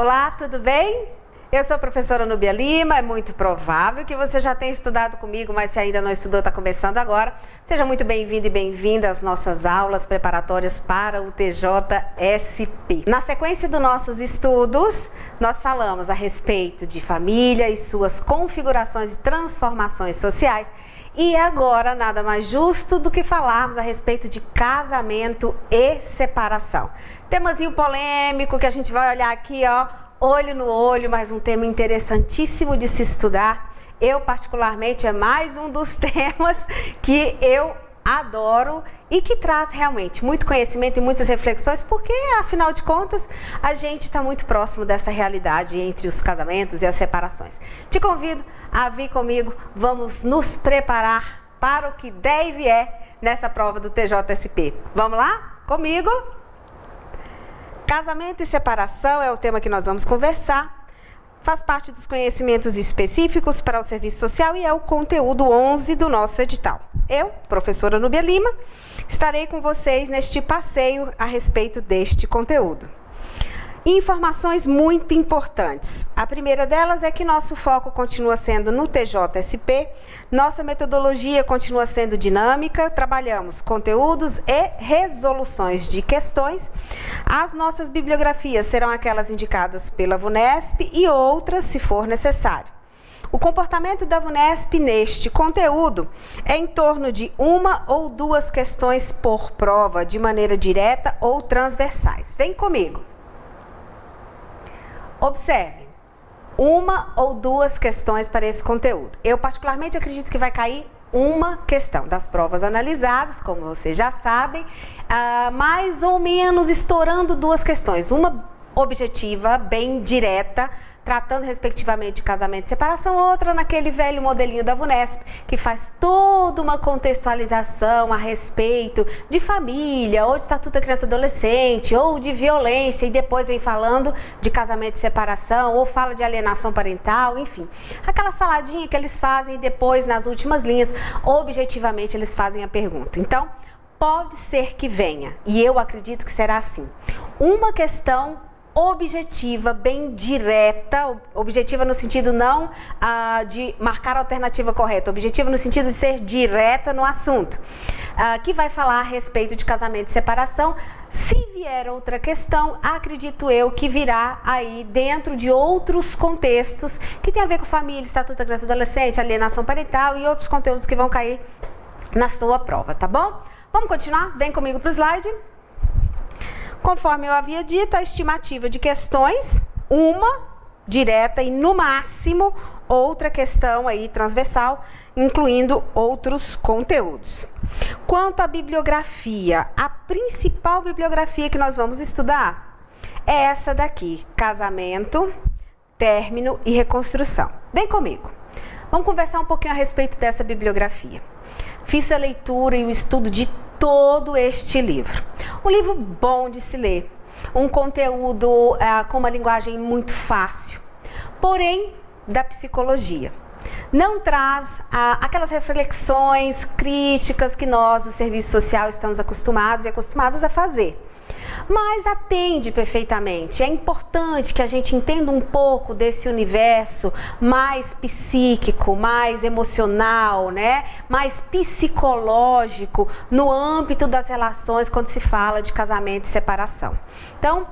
Olá, tudo bem? Eu sou a professora Núbia Lima, é muito provável que você já tenha estudado comigo, mas se ainda não estudou, está começando agora. Seja muito bem-vindo e bem-vinda às nossas aulas preparatórias para o TJSP. Na sequência dos nossos estudos, nós falamos a respeito de família e suas configurações e transformações sociais. E agora, nada mais justo do que falarmos a respeito de casamento e separação. Temazinho polêmico que a gente vai olhar aqui, ó, olho no olho, mas um tema interessantíssimo de se estudar. Eu, particularmente, é mais um dos temas que eu adoro e que traz realmente muito conhecimento e muitas reflexões, porque, afinal de contas, a gente está muito próximo dessa realidade entre os casamentos e as separações. Te convido a vir comigo, vamos nos preparar para o que der e vier nessa prova do TJSP. Vamos lá? Comigo? Casamento e separação é o tema que nós vamos conversar. Faz parte dos conhecimentos específicos para o serviço social e é o conteúdo 11 do nosso edital. Eu, professora Núbia Lima, estarei com vocês neste passeio a respeito deste conteúdo. Informações muito importantes. A primeira delas é que nosso foco continua sendo no TJSP, nossa metodologia continua sendo dinâmica, trabalhamos conteúdos e resoluções de questões. As nossas bibliografias serão aquelas indicadas pela VUNESP e outras, se for necessário. O comportamento da VUNESP neste conteúdo é em torno de uma ou duas questões por prova, de maneira direta ou transversais. Vem comigo. Observe, uma ou duas questões para esse conteúdo. Eu particularmente acredito que vai cair uma questão das provas analisadas, como vocês já sabem, mais ou menos estourando duas questões. Uma objetiva, bem direta, tratando respectivamente de casamento e separação, outra naquele velho modelinho da VUNESP, que faz toda uma contextualização a respeito de família, ou de estatuto da criança e adolescente, ou de violência, e depois vem falando de casamento e separação, ou fala de alienação parental, enfim. Aquela saladinha que eles fazem e depois, nas últimas linhas, objetivamente eles fazem a pergunta. Então, pode ser que venha, e eu acredito que será assim, uma questão objetiva, bem direta, objetiva no sentido não de marcar a alternativa correta, objetiva no sentido de ser direta no assunto, que vai falar a respeito de casamento e separação. Se vier outra questão, acredito eu que virá aí dentro de outros contextos que tem a ver com família, estatuto da criança e adolescente, alienação parental e outros conteúdos que vão cair na sua prova, tá bom? Vamos continuar? Vem comigo para o slide. Conforme eu havia dito, a estimativa de questões, uma direta e no máximo outra questão aí transversal, incluindo outros conteúdos. Quanto à bibliografia, a principal bibliografia que nós vamos estudar é essa daqui, Casamento, Término e Reconstrução. Vem comigo. Vamos conversar um pouquinho a respeito dessa bibliografia. Fiz a leitura e o estudo de todo este livro. Um livro bom de se ler, um conteúdo com uma linguagem muito fácil, porém da psicologia. Não traz aquelas reflexões críticas que nós, do serviço social, estamos acostumados e acostumadas a fazer. Mas atende perfeitamente. É importante que a gente entenda um pouco desse universo mais psíquico, mais emocional, né? Mais psicológico no âmbito das relações quando se fala de casamento e separação. Então,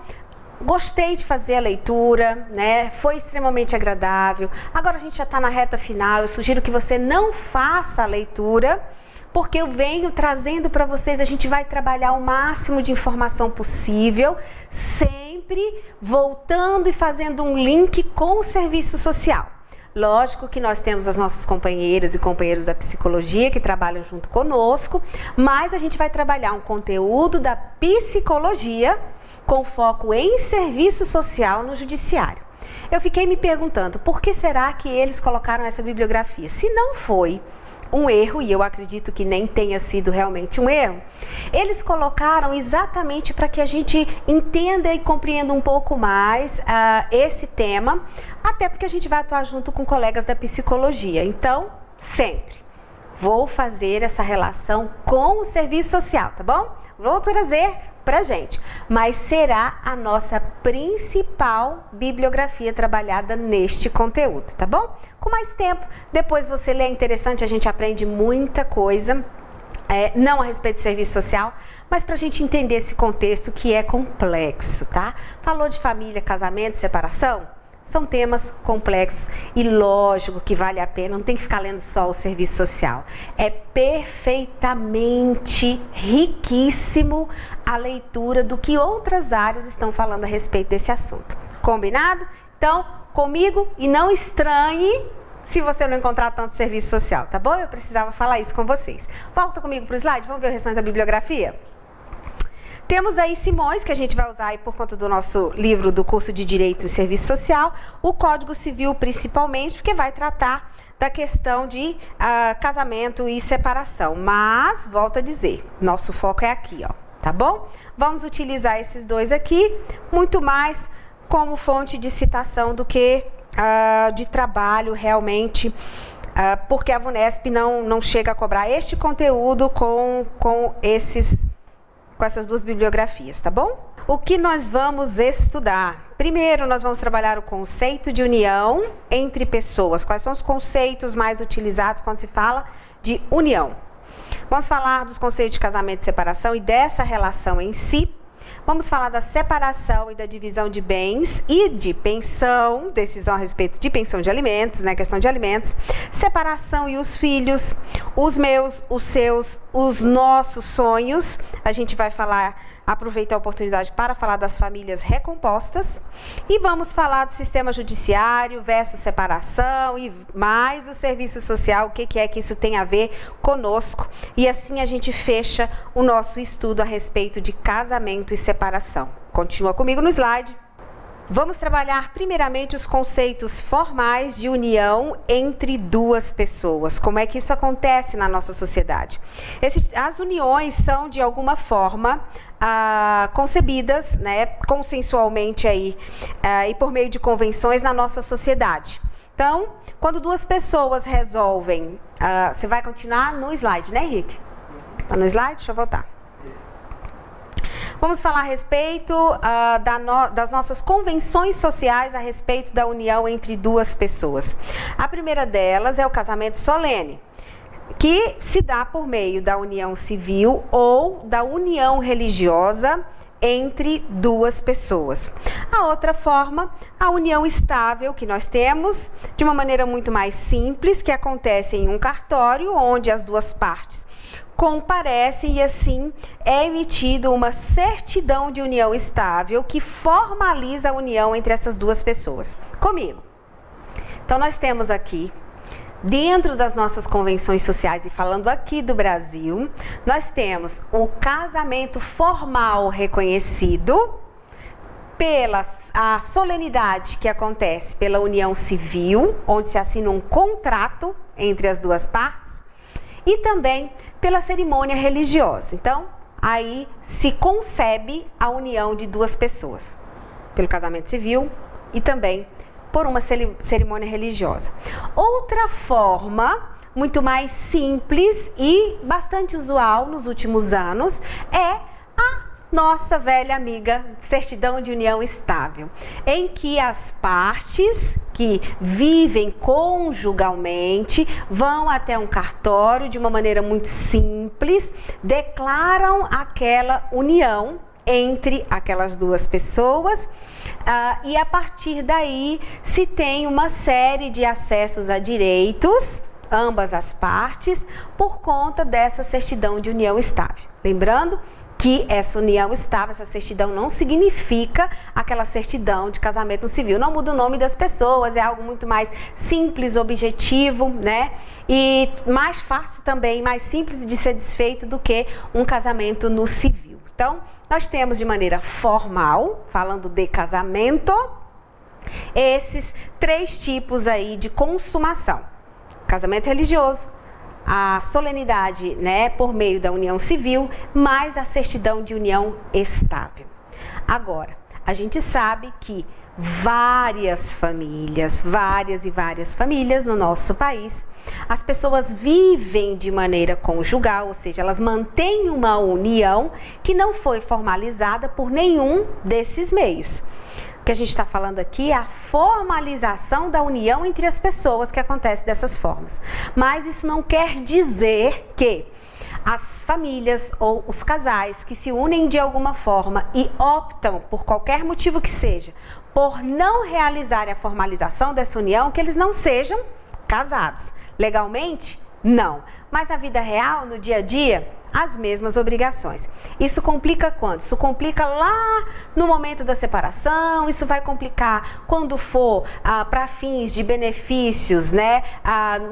gostei de fazer a leitura, né? Foi extremamente agradável. Agora a gente já está na reta final. Eu sugiro que você não faça a leitura, porque eu venho trazendo para vocês, a gente vai trabalhar o máximo de informação possível, sempre voltando e fazendo um link com o serviço social. Lógico que nós temos as nossas companheiras e companheiros da psicologia que trabalham junto conosco, mas a gente vai trabalhar um conteúdo da psicologia com foco em serviço social no judiciário. Eu fiquei me perguntando, por que será que eles colocaram essa bibliografia? Se não foi um erro, e eu acredito que nem tenha sido realmente um erro, eles colocaram exatamente para que a gente entenda e compreenda um pouco mais esse tema, até porque a gente vai atuar junto com colegas da psicologia. Então, sempre vou fazer essa relação com o serviço social, tá bom? Vou trazer pra gente, mas será a nossa principal bibliografia trabalhada neste conteúdo, tá bom? Com mais tempo, depois você lê, é interessante, a gente aprende muita coisa, não a respeito de serviço social, mas para a gente entender esse contexto que é complexo, tá? Falou de família, casamento, separação? São temas complexos e lógico que vale a pena, não tem que ficar lendo só o serviço social. É perfeitamente riquíssimo a leitura do que outras áreas estão falando a respeito desse assunto. Combinado? Então, comigo e não estranhe se você não encontrar tanto serviço social, tá bom? Eu precisava falar isso com vocês. Volta comigo para o slide, vamos ver o restante da bibliografia? Temos aí Simões, que a gente vai usar aí por conta do nosso livro do curso de Direito e Serviço Social, o Código Civil principalmente, porque vai tratar da questão de casamento e separação. Mas, volto a dizer, nosso foco é aqui, ó, tá bom? Vamos utilizar esses dois aqui, muito mais como fonte de citação do que de trabalho realmente, porque a VUNESP não chega a cobrar este conteúdo com essas duas bibliografias, tá bom? O que nós vamos estudar? Primeiro, nós vamos trabalhar o conceito de união entre pessoas. Quais são os conceitos mais utilizados quando se fala de união? Vamos falar dos conceitos de casamento e separação e dessa relação em si. Vamos falar da separação e da divisão de bens e de pensão, decisão a respeito de pensão de alimentos, né, questão de alimentos, separação e os filhos, os meus, os seus, os nossos sonhos. A gente vai falar, aproveitar a oportunidade para falar das famílias recompostas e vamos falar do sistema judiciário versus separação e mais o serviço social, o que é que isso tem a ver conosco. E assim a gente fecha o nosso estudo a respeito de casamento e separação. Continua comigo no slide. Vamos trabalhar primeiramente os conceitos formais de união entre duas pessoas. Como é que isso acontece na nossa sociedade? As uniões são, de alguma forma, concebidas, né, consensualmente aí, e por meio de convenções na nossa sociedade. Então, quando duas pessoas resolvem... você vai continuar no slide, né, Henrique? Está no slide? Deixa eu voltar. Vamos falar a respeito das nossas convenções sociais a respeito da união entre duas pessoas. A primeira delas é o casamento solene, que se dá por meio da união civil ou da união religiosa entre duas pessoas. A outra forma, a união estável, que nós temos de uma maneira muito mais simples, que acontece em um cartório, onde as duas partes comparecem e assim é emitida uma certidão de união estável que formaliza a união entre essas duas pessoas. Comigo. Então, nós temos aqui, dentro das nossas convenções sociais e falando aqui do Brasil, nós temos o casamento formal reconhecido pela a solenidade que acontece pela união civil, onde se assina um contrato entre as duas partes, e também pela cerimônia religiosa. Então, aí se concebe a união de duas pessoas, pelo casamento civil e também por uma cerimônia religiosa. Outra forma, muito mais simples e bastante usual nos últimos anos, é a nossa velha amiga certidão de união estável, em que as partes que vivem conjugalmente vão até um cartório de uma maneira muito simples, declaram aquela união entre aquelas duas pessoas e a partir daí se tem uma série de acessos a direitos, ambas as partes, por conta dessa certidão de união estável. Lembrando que essa união estável, essa certidão não significa aquela certidão de casamento no civil. Não muda o nome das pessoas, é algo muito mais simples, objetivo, né? E mais fácil também, mais simples de ser desfeito do que um casamento no civil. Então, nós temos de maneira formal, falando de casamento, esses três tipos aí de consumação. Casamento religioso, a solenidade, né, por meio da união civil, mais a certidão de união estável. Agora, a gente sabe que várias famílias, várias e várias famílias no nosso país, as pessoas vivem de maneira conjugal, ou seja, elas mantêm uma união que não foi formalizada por nenhum desses meios. O que a gente está falando aqui é a formalização da união entre as pessoas que acontece dessas formas. Mas isso não quer dizer que as famílias ou os casais que se unem de alguma forma e optam, por qualquer motivo que seja, por não realizar a formalização dessa união, que eles não sejam casados. Legalmente, não. Mas na vida real, no dia a dia, as mesmas obrigações. Isso complica quando? Isso complica lá no momento da separação, isso vai complicar quando for para fins de benefícios, né?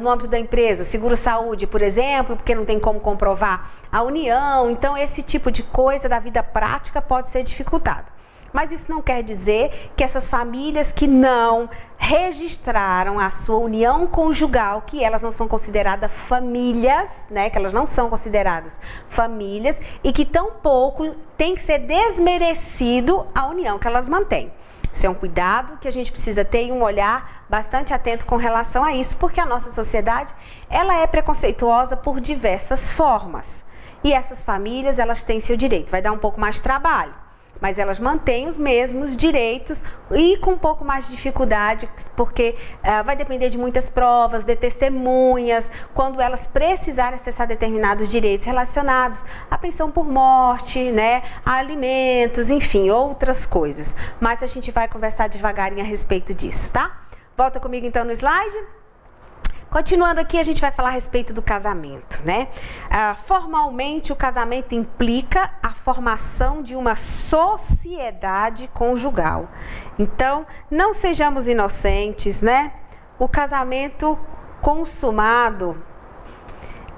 No âmbito da empresa, seguro-saúde, por exemplo, porque não tem como comprovar a união. Então, esse tipo de coisa da vida prática pode ser dificultado. Mas isso não quer dizer que essas famílias que não registraram a sua união conjugal, que elas não são consideradas famílias, né? Que elas não são consideradas famílias e que tampouco tem que ser desmerecido a união que elas mantêm. Isso é um cuidado que a gente precisa ter e um olhar bastante atento com relação a isso, porque a nossa sociedade, ela é preconceituosa por diversas formas. E essas famílias, elas têm seu direito. Vai dar um pouco mais de trabalho, mas elas mantêm os mesmos direitos e com um pouco mais de dificuldade, porque vai depender de muitas provas, de testemunhas, quando elas precisarem acessar determinados direitos relacionados à pensão por morte, né, a alimentos, enfim, outras coisas. Mas a gente vai conversar devagarinho a respeito disso, tá? Volta comigo então no slide. Continuando aqui, a gente vai falar a respeito do casamento, né? Formalmente, o casamento implica a formação de uma sociedade conjugal. Então, não sejamos inocentes, né? O casamento consumado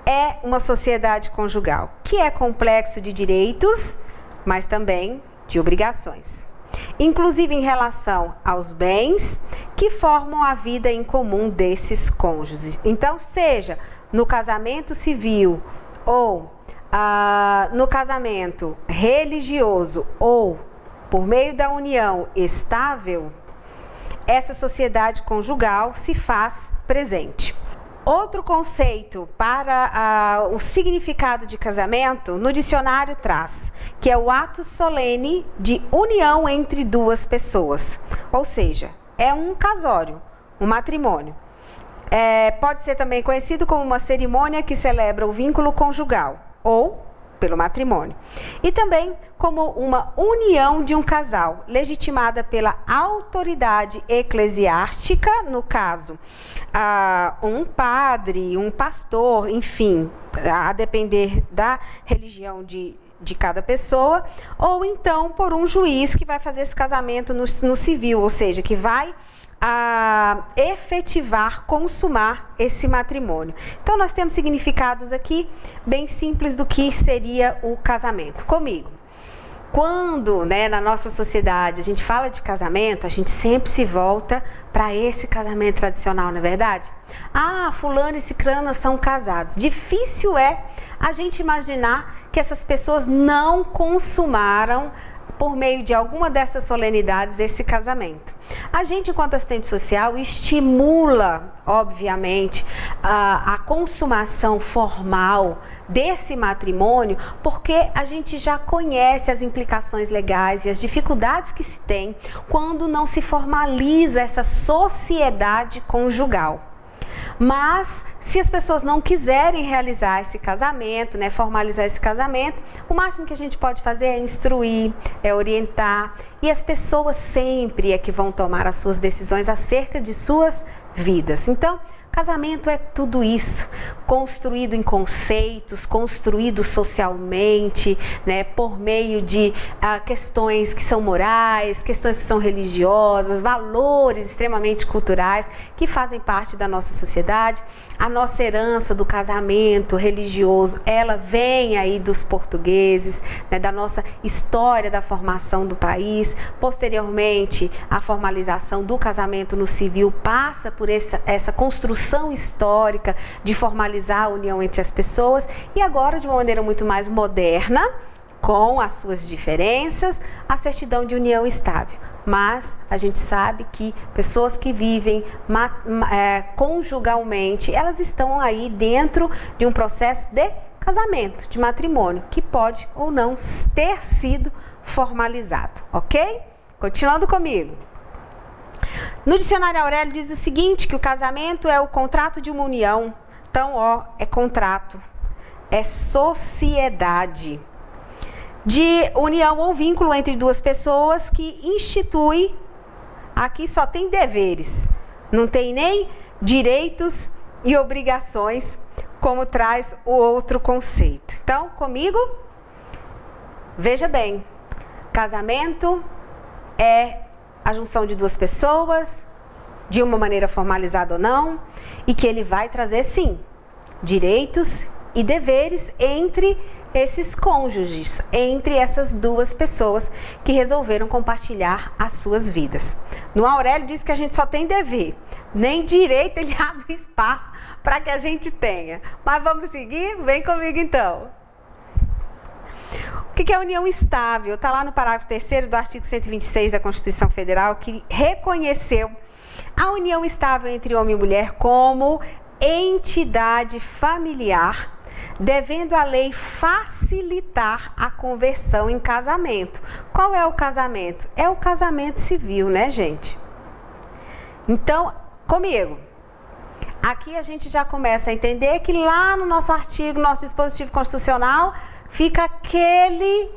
é uma sociedade conjugal, que é complexo de direitos, mas também de obrigações. Inclusive em relação aos bens que formam a vida em comum desses cônjuges. Então, seja no casamento civil ou no casamento religioso ou por meio da união estável, essa sociedade conjugal se faz presente. Outro conceito para o significado de casamento, no dicionário traz, que é o ato solene de união entre duas pessoas. Ou seja, é um casório, um matrimônio. Pode ser também conhecido como uma cerimônia que celebra o vínculo conjugal, ou pelo matrimônio. E também como uma união de um casal, legitimada pela autoridade eclesiástica, no caso, um padre, um pastor, enfim, a depender da religião de cada pessoa, ou então por um juiz que vai fazer esse casamento no civil, ou seja, que vai efetivar, consumar esse matrimônio. Então, nós temos significados aqui bem simples do que seria o casamento. Comigo. Quando, né, na nossa sociedade, a gente fala de casamento, a gente sempre se volta para esse casamento tradicional, não é verdade? Fulano e ciclana são casados. Difícil é a gente imaginar que essas pessoas não consumaram por meio de alguma dessas solenidades esse casamento. A gente, enquanto assistente social, estimula, obviamente, a consumação formal desse matrimônio, porque a gente já conhece as implicações legais e as dificuldades que se tem quando não se formaliza essa sociedade conjugal. Mas, se as pessoas não quiserem realizar esse casamento, né, formalizar esse casamento, o máximo que a gente pode fazer é instruir, é orientar, e as pessoas sempre é que vão tomar as suas decisões acerca de suas vidas. Então, casamento é tudo isso, construído em conceitos, construído socialmente, né, por meio de questões que são morais, questões que são religiosas, valores extremamente culturais que fazem parte da nossa sociedade. A nossa herança do casamento religioso, ela vem aí dos portugueses, né, da nossa história da formação do país. Posteriormente, a formalização do casamento no civil passa por essa construção histórica de formalizar a união entre as pessoas, e agora, de uma maneira muito mais moderna, com as suas diferenças, a certidão de união estável. mas a gente sabe que pessoas que vivem conjugalmente, elas estão aí dentro de um processo de casamento, de matrimônio, que pode ou não ter sido formalizado, ok? Continuando comigo. No dicionário Aurélio diz o seguinte, que o casamento é o contrato de uma união. Então, é contrato, é sociedade de união ou vínculo entre duas pessoas que institui, aqui só tem deveres, não tem nem direitos e obrigações, como traz o outro conceito. Então, comigo, veja bem, casamento é a junção de duas pessoas, de uma maneira formalizada ou não, e que ele vai trazer, sim, direitos e deveres entre esses cônjuges, entre essas duas pessoas que resolveram compartilhar as suas vidas. No Aurélio diz que a gente só tem dever, nem direito ele abre espaço para que a gente tenha. Mas vamos seguir? Vem comigo então. O que é união estável? Está lá no parágrafo 3º do artigo 126 da Constituição Federal, que reconheceu a união estável entre homem e mulher como entidade familiar, devendo a lei facilitar a conversão em casamento. Qual é o casamento? É o casamento civil, né, gente? Então, comigo, aqui a gente já começa a entender que lá no nosso artigo, nosso dispositivo constitucional, fica aquele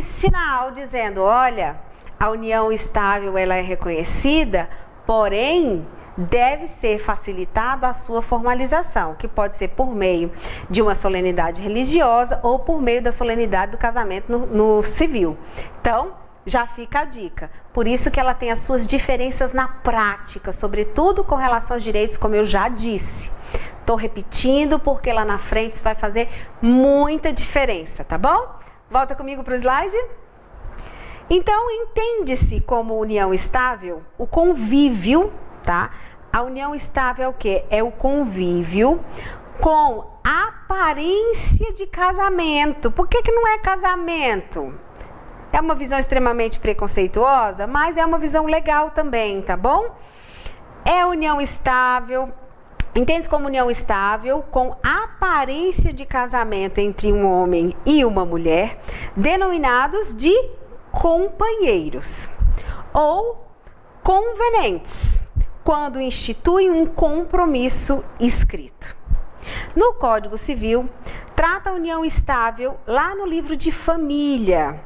sinal dizendo, olha, a união estável ela é reconhecida, porém deve ser facilitado a sua formalização, que pode ser por meio de uma solenidade religiosa ou por meio da solenidade do casamento no civil. Então, já fica a dica. Por isso que ela tem as suas diferenças na prática, sobretudo com relação aos direitos, como eu já disse. Estou repetindo porque lá na frente isso vai fazer muita diferença, tá bom? Volta comigo para o slide. Então, entende-se como união estável o convívio, tá? A união estável é o quê? É o convívio com aparência de casamento. Por que não é casamento? É uma visão extremamente preconceituosa, mas é uma visão legal também, tá bom? É união estável, entende-se como união estável com aparência de casamento entre um homem e uma mulher, denominados de companheiros ou convenentes, quando instituem um compromisso escrito. No Código Civil, trata a união estável lá no livro de família.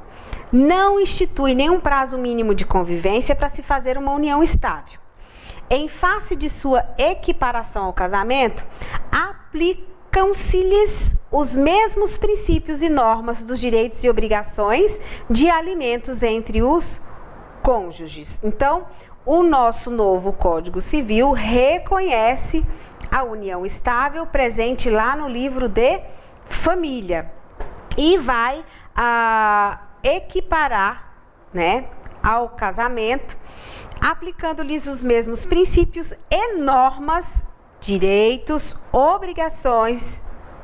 Não institui nenhum prazo mínimo de convivência para se fazer uma união estável. Em face de sua equiparação ao casamento, aplicam-se-lhes os mesmos princípios e normas dos direitos e obrigações de alimentos entre os cônjuges. Então, o nosso novo Código Civil reconhece a união estável presente lá no livro de família e vai equiparar, ao casamento, aplicando-lhes os mesmos princípios e normas, direitos, obrigações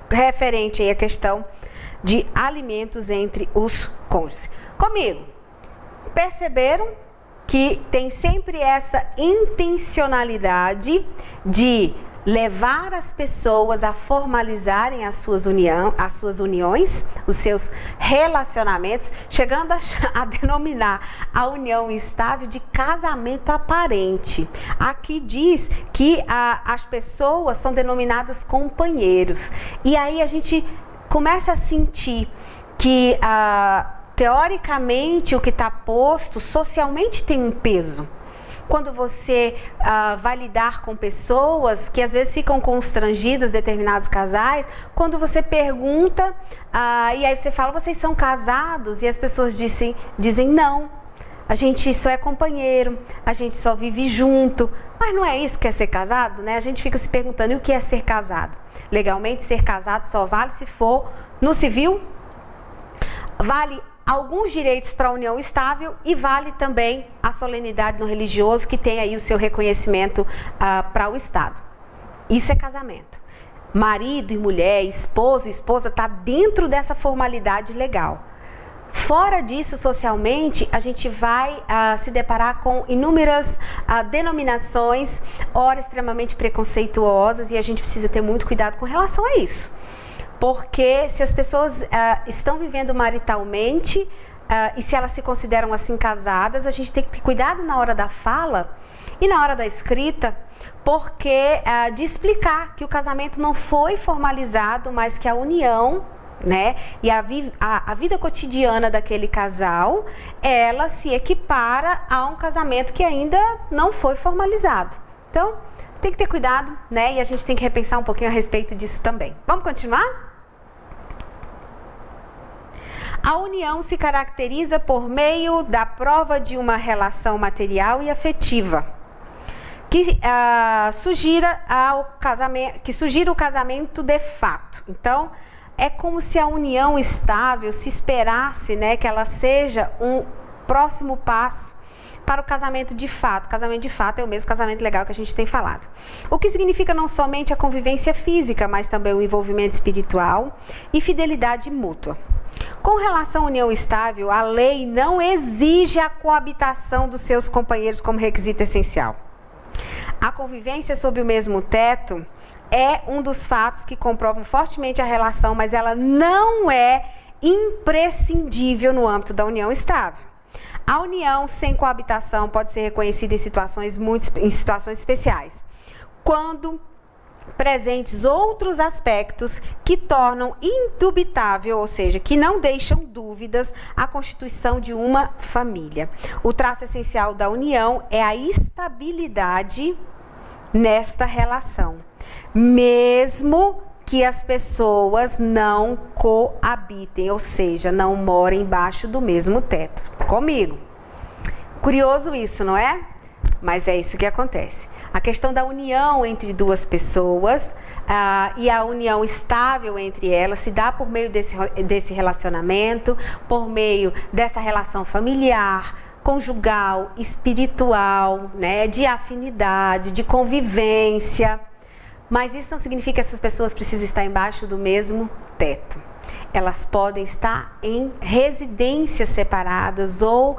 referente aí à questão de alimentos entre os cônjuges. Comigo, perceberam que tem sempre essa intencionalidade de levar as pessoas a formalizarem as suas uniões, os seus relacionamentos, chegando a denominar a união estável de casamento aparente. Aqui diz que as pessoas são denominadas companheiros. E aí a gente começa a sentir que teoricamente o que está posto socialmente tem um peso. Quando você vai lidar com pessoas que às vezes ficam constrangidas, determinados casais, quando você pergunta, e aí você fala, vocês são casados? E as pessoas dizem não, a gente só é companheiro, a gente só vive junto. Mas não é isso que é ser casado, né? A gente fica se perguntando, e o que é ser casado? Legalmente, ser casado só vale se for no civil, vale alguns direitos para a união estável e vale também a solenidade no religioso, que tem aí o seu reconhecimento para o Estado. Isso é casamento. Marido e mulher, esposo e esposa, está dentro dessa formalidade legal. Fora disso, socialmente, a gente vai se deparar com inúmeras denominações, ora extremamente preconceituosas, e a gente precisa ter muito cuidado com relação a isso. Porque se as pessoas estão vivendo maritalmente e se elas se consideram assim casadas, a gente tem que ter cuidado na hora da fala e na hora da escrita, porque de explicar que o casamento não foi formalizado, mas que a união, né, e a vida cotidiana daquele casal, ela se equipara a um casamento que ainda não foi formalizado. Então, tem que ter cuidado, né, e a gente tem que repensar um pouquinho a respeito disso também. Vamos continuar? A união se caracteriza por meio da prova de uma relação material e afetiva, que sugira o casamento de fato. Então, é como se a união estável se esperasse, né, que ela seja um próximo passo para o casamento de fato. Casamento de fato é o mesmo casamento legal que a gente tem falado. O que significa não somente a convivência física, mas também o envolvimento espiritual e fidelidade mútua. Com relação à união estável, a lei não exige a coabitação dos seus companheiros como requisito essencial. A convivência sob o mesmo teto é um dos fatos que comprovam fortemente a relação, mas ela não é imprescindível no âmbito da união estável. A união sem coabitação pode ser reconhecida em situações especiais, quando presentes outros aspectos que tornam indubitável, ou seja, que não deixam dúvidas, a constituição de uma família. O traço essencial da união é a estabilidade nesta relação, mesmo que as pessoas não coabitem, ou seja, não morem embaixo do mesmo teto. Comigo. Curioso isso, não é? Mas é isso que acontece. A questão da união entre duas pessoas e a união estável entre elas se dá por meio desse relacionamento, por meio dessa relação familiar, conjugal, espiritual, né, de afinidade, de convivência. Mas isso não significa que essas pessoas precisam estar embaixo do mesmo teto. Elas podem estar em residências separadas ou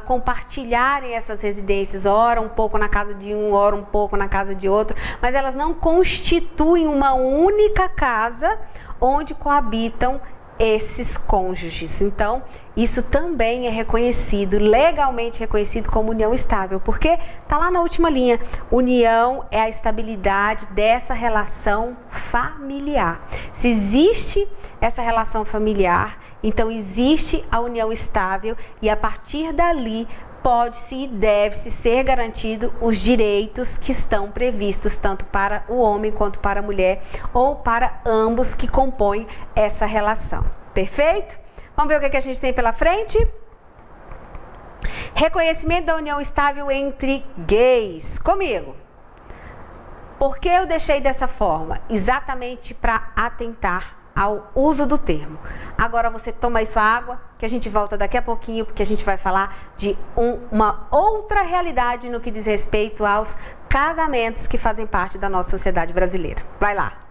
compartilharem essas residências, ora um pouco na casa de um, ora um pouco na casa de outro, mas elas não constituem uma única casa onde coabitam esses cônjuges. Então, isso também é reconhecido, legalmente reconhecido como união estável, porque está lá na última linha. União é a estabilidade dessa relação familiar. Se existe essa relação familiar, então existe a união estável e a partir dali pode-se e deve-se ser garantido os direitos que estão previstos tanto para o homem quanto para a mulher ou para ambos que compõem essa relação. Perfeito? Vamos ver o que a gente tem pela frente? Reconhecimento da união estável entre gays. Comigo. Por que eu deixei dessa forma? Exatamente para atentar ao uso do termo. Agora você toma aí sua água, que a gente volta daqui a pouquinho, porque a gente vai falar de uma outra realidade no que diz respeito aos casamentos que fazem parte da nossa sociedade brasileira. Vai lá!